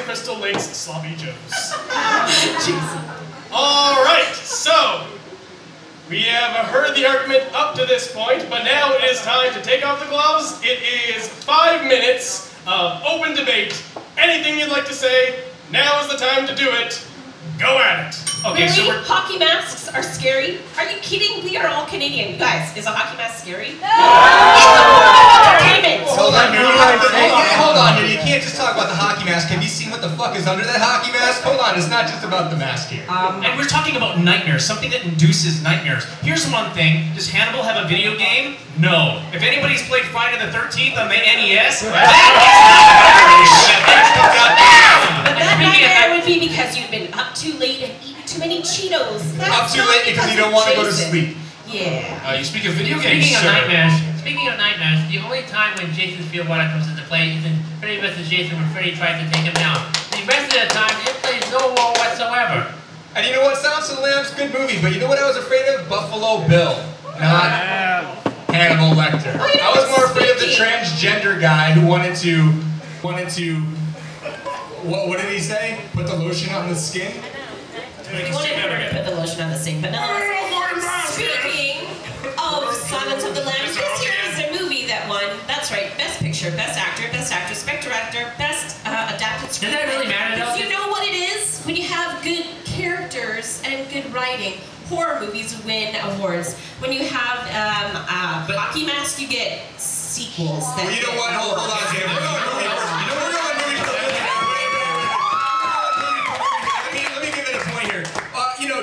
Crystal Lake's Sloppy Joes. Jason. Alright, so we have heard the argument up to this point, but now it is time to take off the gloves. It is 5 minutes of open debate. Anything you'd like to say, now is the time to do it. Go at it. Okay, really? So hockey masks are scary? Are you kidding? We are all Canadian. You guys, is a hockey mask scary? No! Entertainment! Hold on, you can't just talk about the hockey mask. Have you seen what the fuck is under that hockey mask? Hold on, it's not just about the mask here. And we're talking about nightmares, something that induces nightmares. Here's one thing, does Hannibal have a video game? No. If anybody's played Friday the 13th on the NES, But that nightmare would be because you've been up too late and eaten too many Cheetos. Up too late because you don't want to go to sleep. Yeah. You speak of video games, Speaking of nightmares, the only time when Jason's field water comes into play is in Freddy vs. Jason when Freddy tries to take him down. The rest of the time, it plays no role whatsoever. And you know what? Silence of the Lambs, good movie, but you know what I was afraid of? Buffalo Bill, not Hannibal Lecter. I was more afraid of the transgender guy who wanted to, what did he say? Put the lotion on the skin? Put the lotion on the sink, but nonetheless, speaking of Silence of the Lambs, this here is a movie that won, that's right, Best Picture, Best Actor, Best Actress, Best Director, Best Adapted Screenplay. Does that really matter though? You know what it is? When you have good characters and good writing, horror movies win awards. When you have hockey mask, you get sequels. Well, you know what? Hold on, Sam.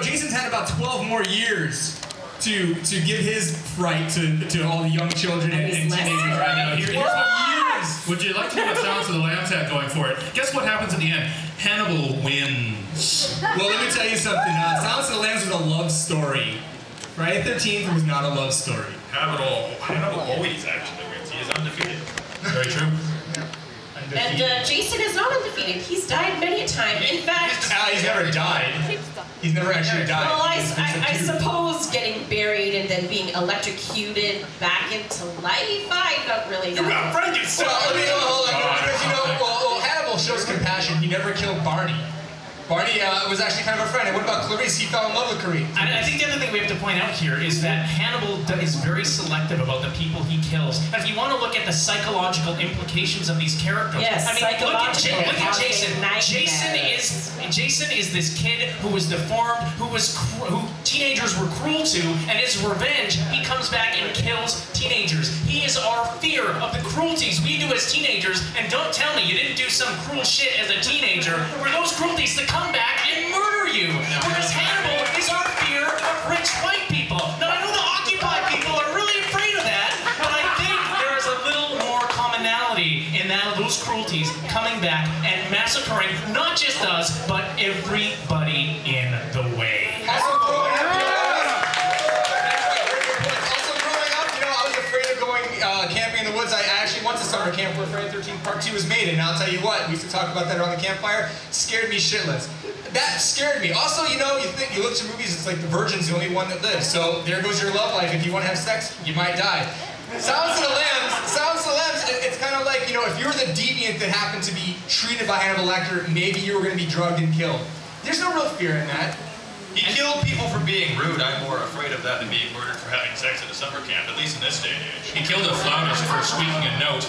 Jason's had about 12 more years to give his fright to all the young children and teenagers right now. Here's years. Would you like to know what Silence of the Lambs had going for it? Guess what happens at the end? Hannibal wins. Well, let me tell you something. Silence of the Lambs was a love story. Friday the 13th was not a love story. Hannibal always actually wins. He is undefeated. Very true. And Jason is not undefeated. He's died many a time. In fact, he's never died. He's never actually died. Well, I suppose getting buried and then being electrocuted back into life. I don't really know. You got Frankenstein. Well, let me hold on, because well, Hannibal shows compassion. He never killed Barney. Barney was actually kind of a friend. And what about Clarice? He fell in love with Clarice. I think the other thing we have to point out here is that Hannibal is very selective about the people he kills. And if you want to look at the psychological implications of these characters, yes, I mean, look at Jason. Jason is this kid who was deformed, who teenagers were cruel to, and his revenge, he comes back and kills teenagers. He is our fear of the cruelties we do as teenagers. And don't tell me you didn't do some cruel shit as a teenager for those cruelties to come back and murder you. Whereas Hannibal is our fear of rich white people. Now I know the Occupy people are really afraid of that, but I think there is a little more commonality in those cruelties coming back and massacring not just us, but everybody in the way. Also growing up, I was afraid of going camping in the woods. I actually went to summer camp where Friday the 13th Part 2 was made, and I'll tell you what, we used to talk about that around the campfire. Scared me shitless. That scared me. Also, you look to movies, it's like the virgin's the only one that lives. So there goes your love life. If you want to have sex, you might die. Silence of the Lambs, it's kind of like, if you were the deviant that happened to be treated by Hannibal Lecter, maybe you were going to be drugged and killed. There's no real fear in that. He killed people for being rude. I'm more afraid of that than being murdered for having sex at a summer camp, at least in this day and age. He killed a flautist for squeaking a note.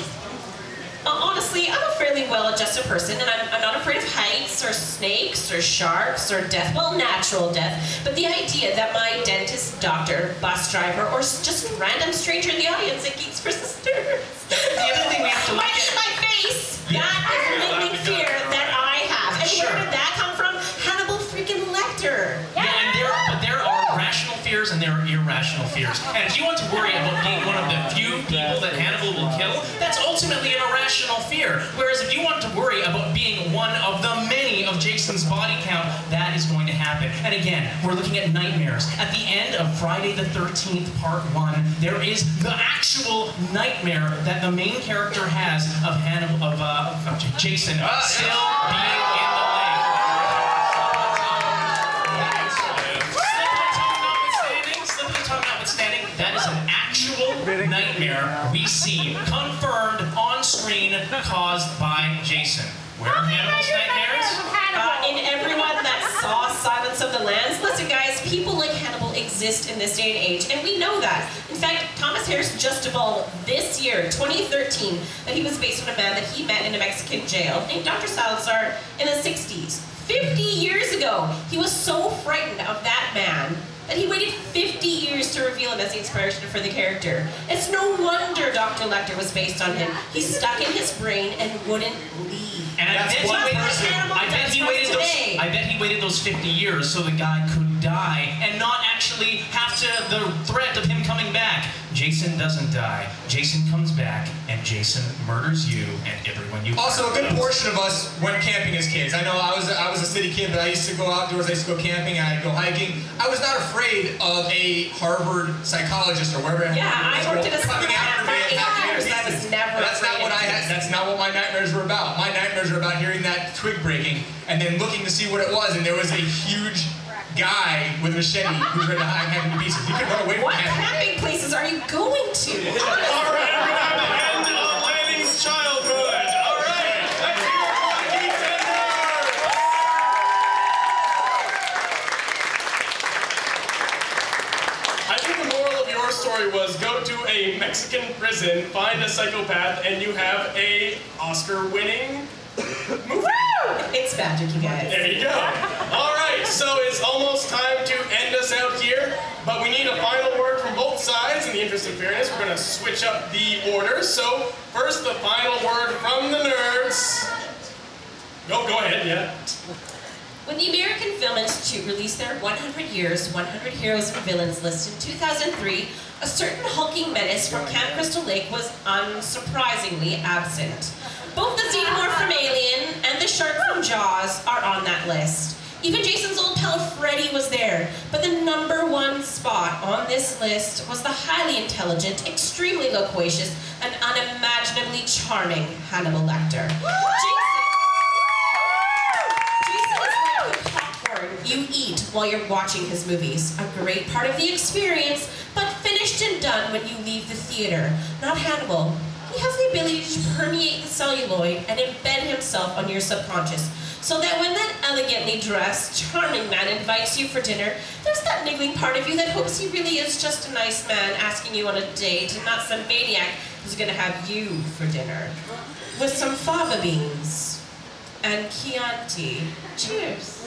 Honestly, I'm a fairly well-adjusted person, and I'm not afraid of heights, or snakes, or sharks, or death. Well, natural death. But the idea that my dentist, doctor, bus driver, or just a random stranger in the audience at Geeks for Sisters. The other thing we have to look at... my face! That is the living fear that I have. And where did that come from? Hannibal freaking Lecter. Yeah, but there are rational fears and there are irrational fears. And if you want to worry about being one of the few people that Hannibal will kill, that's ultimately an irrational fear. Whereas if you want to worry about being one of the many of Jason's body count, that is going to happen. And again, we're looking at nightmares. At the end of Friday the 13th Part 1, there is the actual nightmare that the main character has of Jason still being in the lake. Slip of the tongue notwithstanding, that is an actual nightmare we see, confirmed on screen, caused by Jason. Where are Hannibal's nightmares? In everyone that saw Silence of the Lambs. Listen, guys, people like Hannibal exist in this day and age, and we know that. In fact, Thomas Harris just divulged this year, 2013, that he was based on a man that he met in a Mexican jail named Dr. Salazar in the 60s. 50 years ago, he was so frightened of that man that he waited 50 years to reveal him as the inspiration for the character. It's no wonder Dr. Lecter was based on him. He stuck in his brain and wouldn't leave. And I bet he waited those 50 years so the guy could die and not actually have the threat of him coming back. Jason doesn't die. Jason comes back, and Jason murders you and everyone you. Also, a good portion of us went camping as kids. I know I was a city kid, but I used to go outdoors. I used to go camping. I'd go hiking. I was not afraid of a Harvard psychologist or wherever. Yeah, I worked at a coming after me and hacking me to I was pieces. never That's not what I had. That's not what my nightmares were about. My nightmares were about hearing that twig breaking and then looking to see what it was, and there was a huge guy with a machete who's ready to hack him to pieces. He could run away from What him. camping places are you going to? All right, we're gonna have the end of Lanning's childhood. All right, let's hear it for the Geeks and Nerds. I think the moral of your story was go to a Mexican prison, find a psychopath, and you have a Oscar-winning movie. It's magic, you guys. There you go. All right, so it's almost time to end us out here, but we need a final word from both sides. In the interest of fairness, we're going to switch up the order. So first, the final word from the nerds. Go ahead, yeah. When the American Film Institute released their 100 Years, 100 Heroes and Villains list in 2003, a certain hulking menace from Camp Crystal Lake was unsurprisingly absent. Both the xenomorph from Alien and the shark from Jaws are on that list. Even Jason's old pal Freddy was there, but the #1 spot on this list was the highly intelligent, extremely loquacious, and unimaginably charming Hannibal Lecter. Jason is like the popcorn you eat while you're watching his movies. A great part of the experience, but finished and done when you leave the theater. Not Hannibal. He has the ability to permeate the celluloid and embed himself on your subconscious, so that when that elegantly dressed, charming man invites you for dinner, there's that niggling part of you that hopes he really is just a nice man asking you on a date and not some maniac who's gonna have you for dinner. With some fava beans and Chianti. Cheers.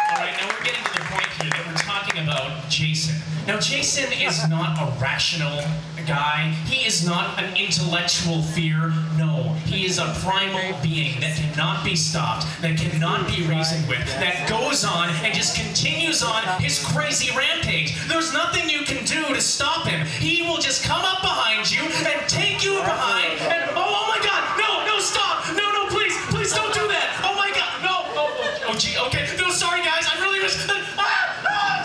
Alright, now we're getting to the point here that we're talking about Jason. Now, Jason is not a rational guy. He is not an intellectual fear. No, he is a primal being that cannot be stopped, that cannot be reasoned with, that goes on and just continues on his crazy rampage. There's nothing you can do to stop him. He will just come up behind you and take you behind and, oh my God, no, stop. No, please don't do that. Oh my God, no. Oh, gee, okay. No, sorry guys, I really was,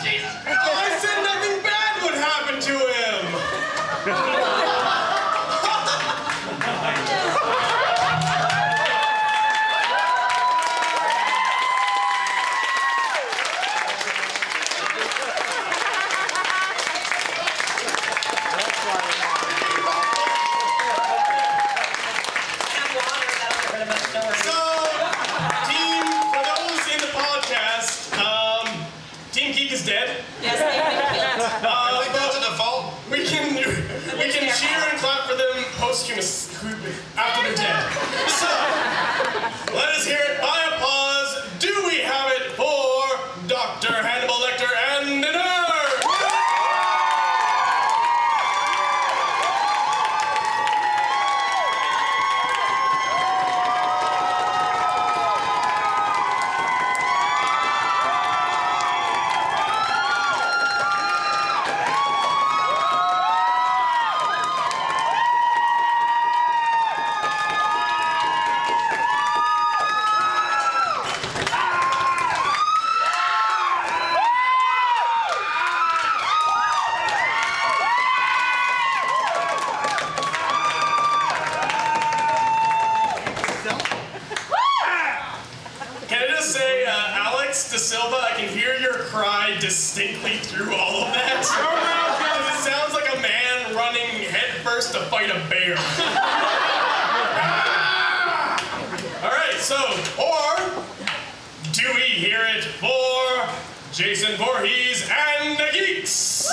Jesus. I said nothing bad would happen to him. Dead. Yes, they've been killed. I think that's a default. We can cheer and clap for them posthumous after they're dead. So let us hear it by applause. Do we have it for Dr. Hannibal Lecter and the Nerd? Silva, I can hear your cry distinctly through all of that. It sounds like a man running head first to fight a bear. Alright, so, or do we hear it for Jason Voorhees and the Geeks?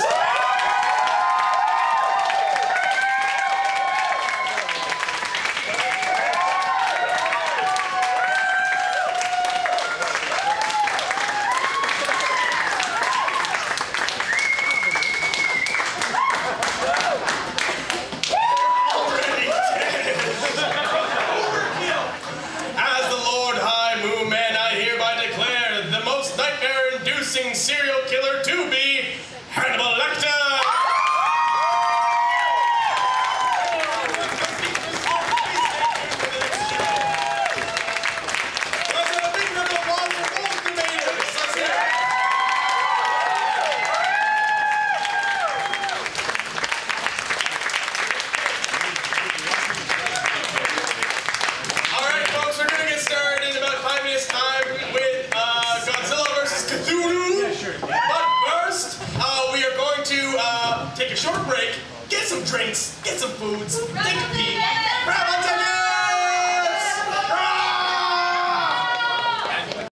Nightmare-inducing serial killer to be Hannibal Lecter! Let's have a big round of applause for both debaters. Let's hear it. All right, folks, we're going to get started in about 5 minutes' time with Godzilla vs. Cthulhu. Yeah, sure. But first, we are going to take a short break, get some drinks, get some foods, take a pee.